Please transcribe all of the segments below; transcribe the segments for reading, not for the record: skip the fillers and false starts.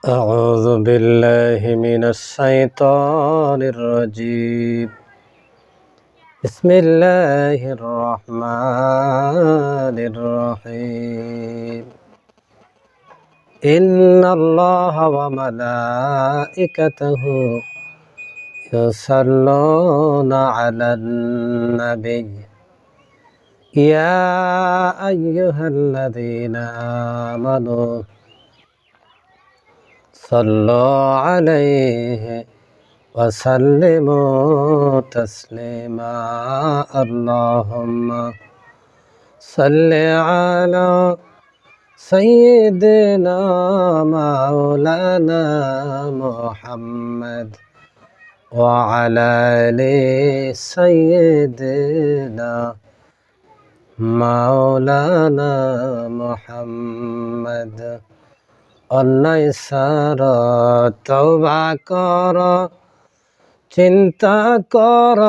أعوذ بالله من الشيطان الرجيم بسم الله الرحمن الرحيم إن الله وملائكته يصلون على النبي يا أيها الذين آمنوا صلوا عليه وسلموا تسليما اللهم صل على سيدنا مولانا محمد وعلى آل سيدنا مولانا محمد অন্যায় সার তওবা কর চিন্তা কর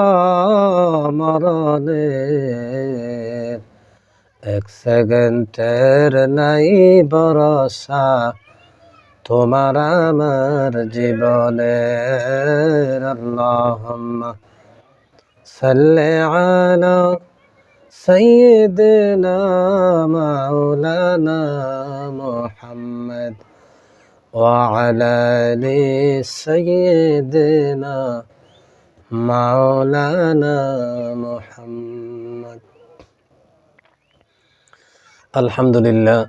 মরণের এক সেকেন্ডের নাই ভরসা তোমার আমার জীবনের আল্লাহুম্মা সাল্লি আলা সাইয়্যিদিনা মাওলানা মুহাম্মদ وعلى آل سيدنا مولانا محمد আলহামদুলিল্লাহ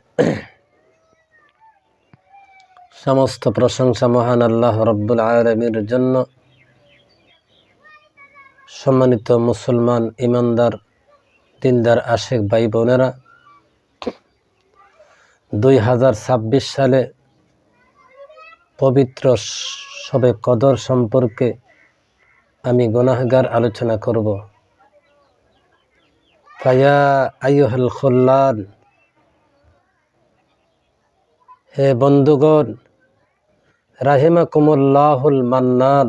সমস্ত প্রশংসা মহান আল্লাহ রাব্বুল আলামিনের জন্য। সম্মানিত মুসলমান ইমানদার দিনদার আশিক ভাই বোনেরা, 2026 সালে পবিত্র শবে কদর সম্পর্কে আমি গুনাহগার আলোচনা করব। ফায়া আইয়ুহাল খুল্লান, হে বন্ধুগণ, রাহিমাকুমুল্লাহুল মান্নান,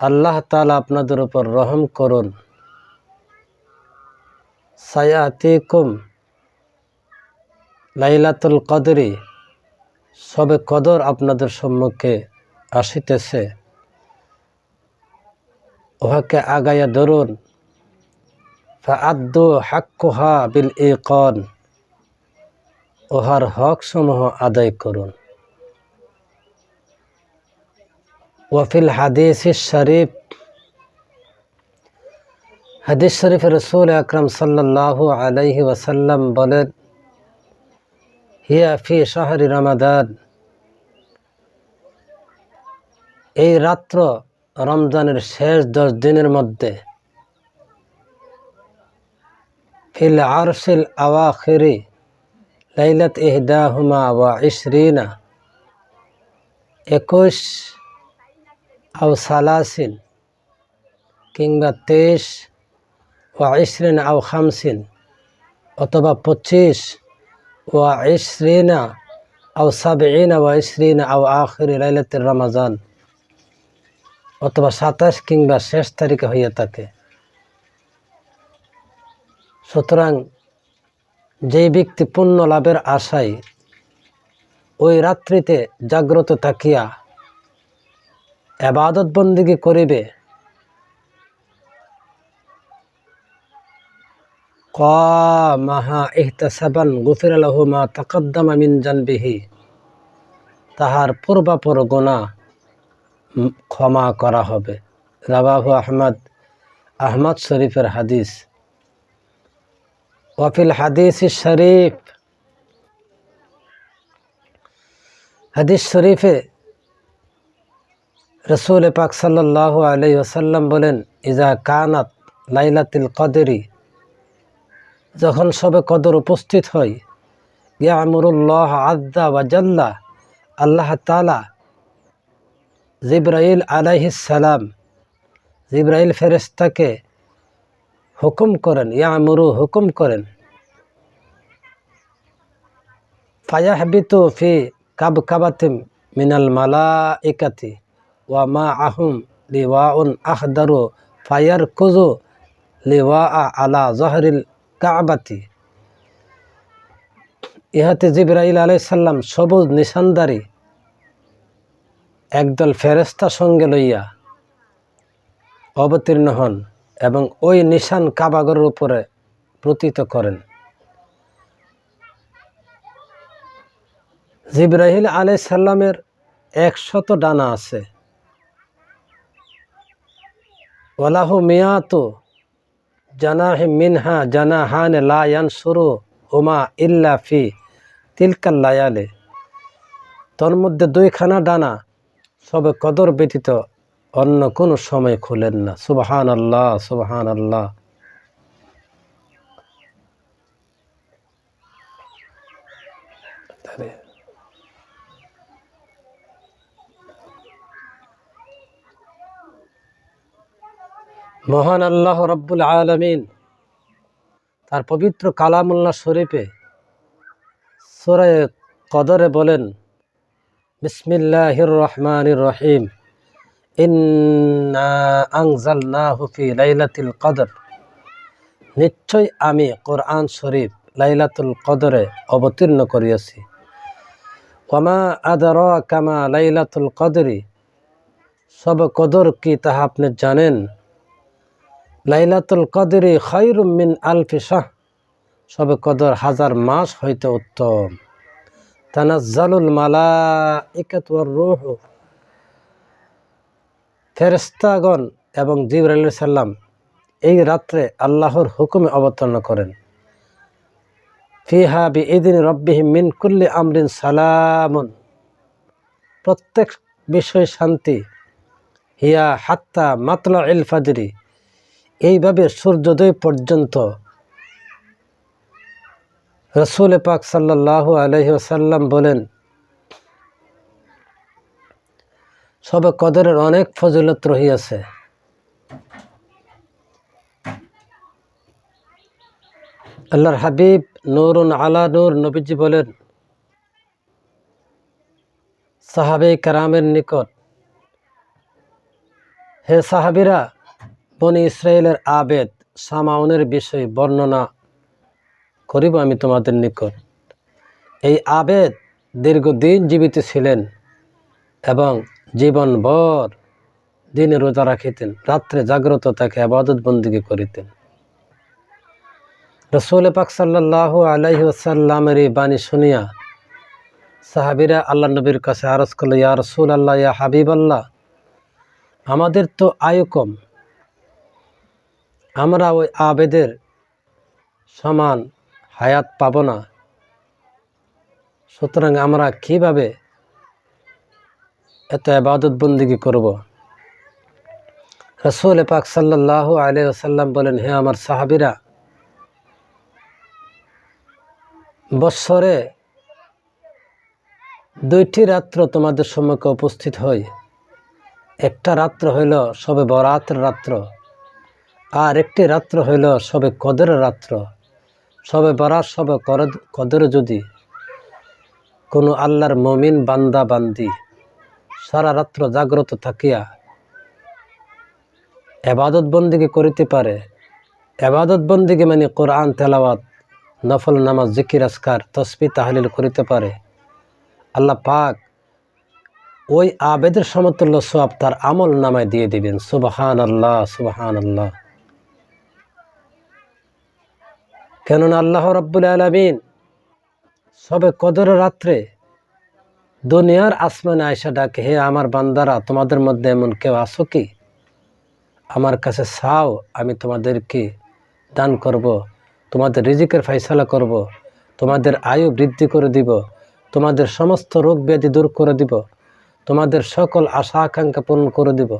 আল্লাহ তাআলা আপনাদের উপর রহম করুন। সায়াতিকুম লাইলাতুল কদরি, শবে কদর আপনাদের সম্মুখে আসিতেছে, উহাকে আগাইয়া ধরুন। ফাআদ্দু হাক্কুহা বিল ইকান, উহার হক সমূহ আদায় করুন। ওয়াফিল হাদিসিস শরীফ, হাদিস শরীফে রাসূল আকরাম সাল্লাল্লাহু আলাইহি ওয়াসাল্লাম বলেন, হিয়া ফি শাহরি রমাদান, এই রাত্র রমজানের শেষ 10 দিনের মধ্যে। ফিল আরশিল আওয়াখিরি লাইলাত ইহদাহুমা ওয়া 20, 21 আও 30 কিংবা 23 ওয়া 20 আও 50 অথবা 25 ওয়া 20 আও 70 ওয়া 20 আও আখিরি লাইলাতুর রমাজান, অথবা 27 কিংবা শেষ তারিখে হইয়া থাকে। সুতরাং যেই ব্যক্তি পুণ্য লাভের আশায় ওই রাত্রিতে জাগ্রত থাকিয়া ইবাদত বন্দেগী করিবে, কামাহা ইহতাসাবান গুফিরা লাহু মা তাকাদ্দামা মিন জানবিহি, তাহার পূর্বাপর গুনাহ ক্ষমা করা হবে। রাওয়াহু আহমদ, আহমদ শরীফের হাদিস। ওয়াফিল হাদিসিস শরীফ, হাদিস শরীফে রাসূল পাক সাল্লাল্লাহু আলাইহি ওয়াসাল্লাম বলেন, ইজা কানাত লাইলাতুল কদরি, যখন শবে কদর উপস্থিত হয়, ইয়ামুরুল্লাহ আযজা ওয়া জাল্লা, আল্লাহ তাআলা জিবরাইল আলাইহিস সালাম, জিবরাইল ফেরেশতাকে হুকুম করেন, ইয়ামুরু হুকুম করেন, ফায়াহবিতু ফি কাবকাবাতিম মিনাল মালাইকাতি ওয়া মাআহুম লিওয়াউন আখদারু ফায়ারকুযু লিওয়া আলা যহরিল কাবাতি, ইহাতে জিবরাইল আলাইহিস সালাম সবুজ নিশানদারী একদল ফেরেশতা সঙ্গে লইয়া অবতীর্ণ হন এবং ওই নিশান কাবাগরের উপরে প্রতীত করেন। জিবরাইল আলাইহিস সালামের 100 ডানা আছে। ওয়ালাহু মিয়াতু জানাহি মিনহা জানাহান লা ইয়ানসুরু হুমা ইল্লা ফি তিলকাল লায়ালি। তোর মধ্যে 2খানা ডানা সবে কদর ব্যতীত অন্য কোনো সময় খুলেন না। সুবহানাল্লাহ, সুবহানাল্লাহ। মহান আল্লাহ রব্বুল আলামিন তার পবিত্র কালামুল্লাহ শরীফে সূরা কদরে বলেন, বিসমিল্লাহির রহমানির রহিম, ইন্না আনজালনাহু ফি লাইলাতুল কদর। নিশ্চয় আমি কোরআন শরীফ লাইলাতুল কদরে অবতীর্ণ করিয়াছি। ওয়ামা আদরাকা মা লাইলাতুল কদরি, সবে কদর কি তাহা আপনি জানেন? লাইলাতুল কদরি খায়রুম মিন আলফি শাহর, সবে কদর 1000 মাস হইতে উত্তম। তানাজ্জালুল মালাইকাতু ওয়ার রূহ, ফেরেশতাগণ এবং জিবরাইল আলাইহিস সালাম এই রাত্রে আল্লাহর হুকুমে অবতরণ করেন। ফিহা বিইذনি রাব্বিহিম মিন কুল্লি আমরিন সালামুন, প্রত্যেক বিষয় শান্তি। হিয়া হাত্তা মাতলাইল ফাজরি, এইভাবে সূর্যোদয় পর্যন্ত। রাসূল পাক সাল্লাল্লাহু আলাইহি ওয়াসাল্লাম বলেন, সবে কদরের অনেক ফজিলত রহিয়াছে। আল্লাহর হাবিব নূরুন আলা নূর নবীজি বলেন, সাহাবে কেরামের নিকট, হে সাহাবীরা, বনি ইসরায়েলের আবেদ সামাউনের বিষয় বর্ণনা করিব আমি তোমাদের নিকট। এই আবেদ দীর্ঘদিন জীবিত ছিলেন এবং জীবনভর দিনে রোজা রাখিতেন, রাত্রে জাগ্রত তাকে ইবাদত বন্দেগী করিতেন। রাসূল পাক সাল্লাল্লাহু আলাইহি ওয়াসাল্লামের এই বাণী শুনিয়া সাহাবীরা আল্লাহ নবীর কাছে আরজ করল, ইয়া রাসূলুল্লাহ, ইয়া হাবিবাল্লাহ, আমাদের তো আয়ু কম, আমরা ওই আবেদের সমান হায়াত পাব না, সুতরাং আমরা কিভাবে এত ইবাদত বন্দেগী করব? রাসূল পাক সাল্লাল্লাহু আলাইহি ওয়াসাল্লাম বলেন, হে আমার সাহাবীরা, বৎসরে 2টি রাত্র তোমাদের সম্মুখে উপস্থিত হয়। একটা রাত্র হইল সবে বরাতের রাত্র, আর একটি রাত্র হইল সবে কদরের রাত্র। সবে বরাত সবে কদরে যদি কোনো আল্লাহর মুমিন বান্দা বান্দি সারা রাত্র জাগ্রত থাকিয়া ইবাদত বন্দেগী করিতে পারে, ইবাদত বন্দেগী মানে কোরআন তেলাওয়াত, নফল নামাজ, জিকির আজকার, তাসবিহ তাহলিল করিতে পারে, আল্লাহ পাক ওই আবেদের সমতুল্য সওয়াব তার আমল নামায় দিয়ে দিবেন। সুবহানাল্লাহ, সুবহানাল্লাহ। কেননা আল্লাহ রাব্বুল আলামিন সবে কদরের রাত্রে দুনিয়ার আসমানে আয়সা ডাকে, হে আমার বান্দারা, তোমাদের মধ্যে এমন কেউ আছো কি? আমার কাছে চাও, আমি তোমাদেরকে দান করব, তোমাদের রিজিকের ফয়সালা করব, তোমাদের আয়ু বৃদ্ধি করে দিব, তোমাদের সমস্ত রোগ ব্যাধি দূর করে দিব, তোমাদের সকল আশা আকাঙ্ক্ষা পূরণ করে দিব,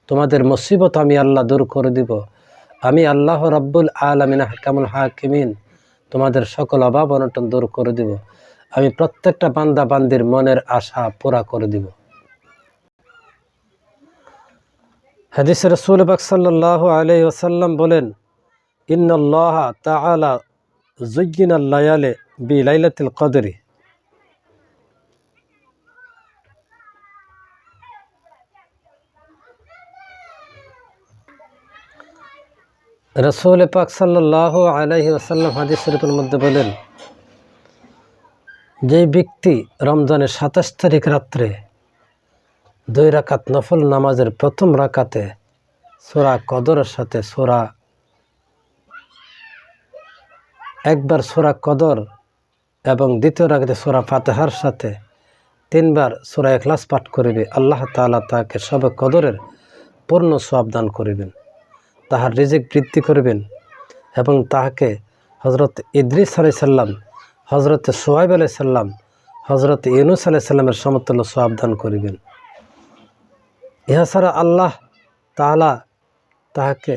তোমাদের মুসিবত আমি আল্লাহ দূর করে দিব। আমি আল্লাহ রাব্বুল আলামিন আহকামুল হাকিমিন তোমাদের সকল অভাব অনটন দূর করে দিব। আমি প্রত্যেকটা বান্দা বান্দির মনের আশা পুরা করে দিব। হাদিসে রাসূল পাক সাল্লাল্লাহু আলাইহি ওয়াসাল্লাম বলেন, ইন্নাল্লাহ তাআলা যুয়্যিনাল লায়ালি বিলাইলাতিল কদরি। রাসূল পাক সাল্লাল্লাহু আলাইহি ওয়াসাল্লাম হাদিস শরীফের মধ্যে বলেন, যেই ব্যক্তি রমজানের ২৭ তারিখ রাত্রে 2 রাকাত নফল নামাজের প্রথম রাকাতে সূরা কদরের সাথে একবার সূরা কদর এবং দ্বিতীয় রাকাতে সূরা ফাতিহার সাথে 3 বার সূরা ইখলাস পাঠ করিবে, আল্লাহ তাআলা তাকে শবে কদরের পূর্ণ সওয়াব দান করিবেন, তাহার রিজিক বৃদ্ধি করিবেন এবং তাহাকে হযরত ইদ্রিস আলাইহিস সালাম, হযরত শুআয়ব আলাইহিস সালাম, হযরত ইউনূস আলাইহিস সালামের সমতুল্য সওয়াব দান করিবেন। ইহা ছাড়া আল্লাহ তাআলা তাহাকে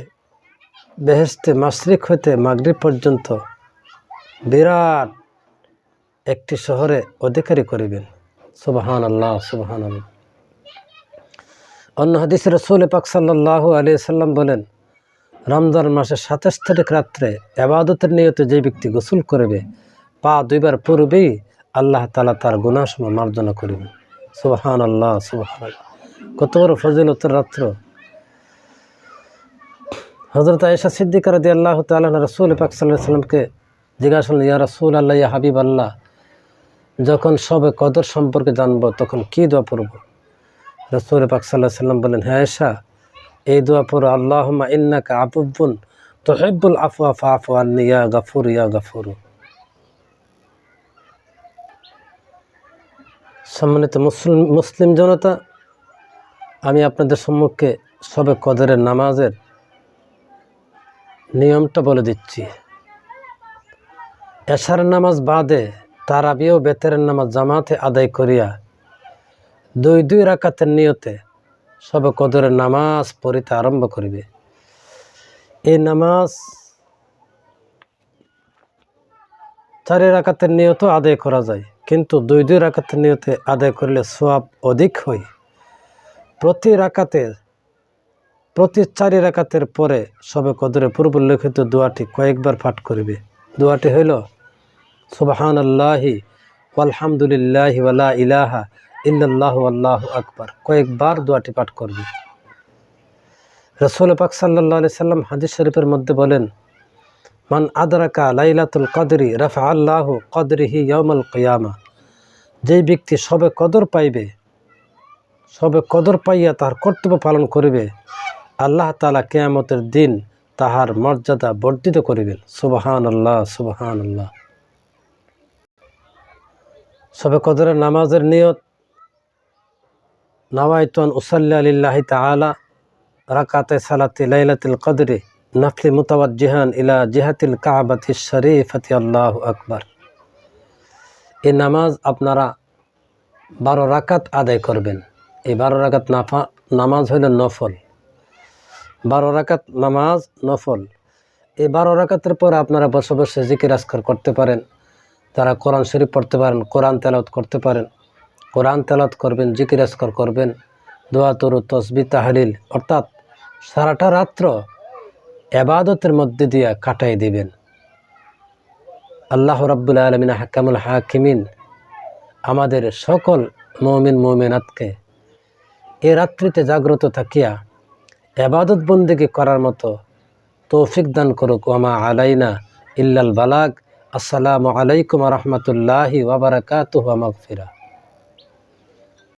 বেহেশতে মাশরিক হইতে মাগরিব পর্যন্ত বিরাট একটি শহরে অধিকারী করিবেন। সুবহানাল্লাহ, সুবহানাল্লাহ। অন্য হাদিসে রাসূল পাক সাল্লাল্লাহু আলাইহি সাল্লাম বলেন, রমজান মাসের ২৭ তারিখ রাত্রে ইবাদতের নিয়তে যে ব্যক্তি গোসল করবে, পা 2 বার পূর্বেই আল্লাহ তাআলা তার গুনাহসমূহ মার্জনা করিবেন। সুবহানাল্লাহ, সুবহানাল্লাহ। কত বড় ফজিলতের রাত্র। হযরত আয়েশা সিদ্দিকা রাদিয়াল্লাহু তাআলা রাসূল পাক সাল্লাল্লাহু আলাইহি সাল্লামকে জিজ্ঞাসা করলেন, ইয়া রাসূলুল্লাহ, ইয়া হাবিবাল্লাহ, যখন শবে কদর সম্পর্কে জানবো তখন কি দোয়া পড়ব? রাসূল পাক সাল্লাল্লাহু আলাইহি সাল্লাম বলেন, হ্যাঁ আয়েশা, এই দোয়া পড়ো, আল্লাহুম্মা ইন্নাকা আফুব্বুন তুহিব্বুল আফওয়া ফাআফু আন্নি ইয়া গাফুর ইয়া গাফুর। সম্মানিত মুসলিম জনতা, আমি আপনাদের সম্মুখে শবে কদরের নামাজের নিয়মটা বলে দিচ্ছি। এশার নামাজ বাদে তারাবি ও বেতেরের নামাজ জামাতে আদায় করিয়া 2 রাকাতের নিয়তে শবে কদরের নামাজ পড়িতে আরম্ভ করিবে। এই নামাজ 4 রাকাতের নিয়ত আদায় করা যায়, কিন্তু 2 রাকাতের নিয়তে আদায় করলে সওয়াব অধিক হয়। প্রতি 4 রাকাতের পরে শবে কদরে পূর্ব উল্লেখিত দোয়াটি কয়েকবার পাঠ করিবে। দোয়াটি হইল, সুবহানাল্লাহি ওয়ালহামদুলিল্লাহি ওয়ালা ইলাহা ইল্লাল্লাহু আল্লাহু আকবার। কয়েকবার দোয়াটি পাঠ করবে। রাসূল পাক সাল্লাল্লাহু আলাইহি সাল্লাম হাদিস শরীফের মধ্যে বলেন, মান আদরাকা লাইলাতুল কদরি রাফা আল্লাহু কদরিহি ইয়াউমাল কিয়ামা। যেই ব্যক্তি শবে কদর পাইবে, শবে কদর পাইয়া তাহার কর্তব্য পালন করিবে, আল্লাহ তাআলা কিয়ামতের দিন তাহার মর্যাদা বর্ধিত করিবেন। সুবহানাল্লাহ, সুবহানাল্লাহ। শবে কদরের নামাজের নিয়ত, নাওয়াইতু আন উসাল্লি লিল্লাহি তাআলা রাকাতে সালাতি লাইলাতুল কদরি নাফলি মুতাওয়াজ্জিহান ইলা জিহাতিল কাবাতিশ শরীফাতি আল্লাহু আকবার। এই নামাজ আপনারা 12 রাকাত আদায় করবেন। এই 12 রাকাত নামাজ হইল নফল। 12 রাকাত নামাজ নফল। এই 12 রাকাতের পর আপনারা বসে বসে জিকির আজকার করতে পারেন। যারা কোরআন শরীফ পড়তে পারেন, কোরআন তেলাওয়াত করতে পারেন, কোরআন তেলাওয়াত করবেন, জিকির আজকার করবেন, দোয়া দরুদ তাসবিহ তাহলিল, অর্থাৎ সারাটা রাত্র ইবাদতের মধ্যে দিয়ে কাটাই দিবেন। আল্লাহ রাব্বুল আলামিন হাকামুল হাকিমিন আমাদের সকল মুমিন মুমিনাতকে এই রাত্রিতে জাগ্রত থাকিয়া ইবাদত বন্দেগী করার মতো তৌফিক দান করুক। ওয়া আলাইনা ইল্লাল বালাগ। আসসালামু আলাইকুম ওয়া রাহমাতুল্লাহি ওয়া বারাকাতুহু ওয়া মাগফিরাহ।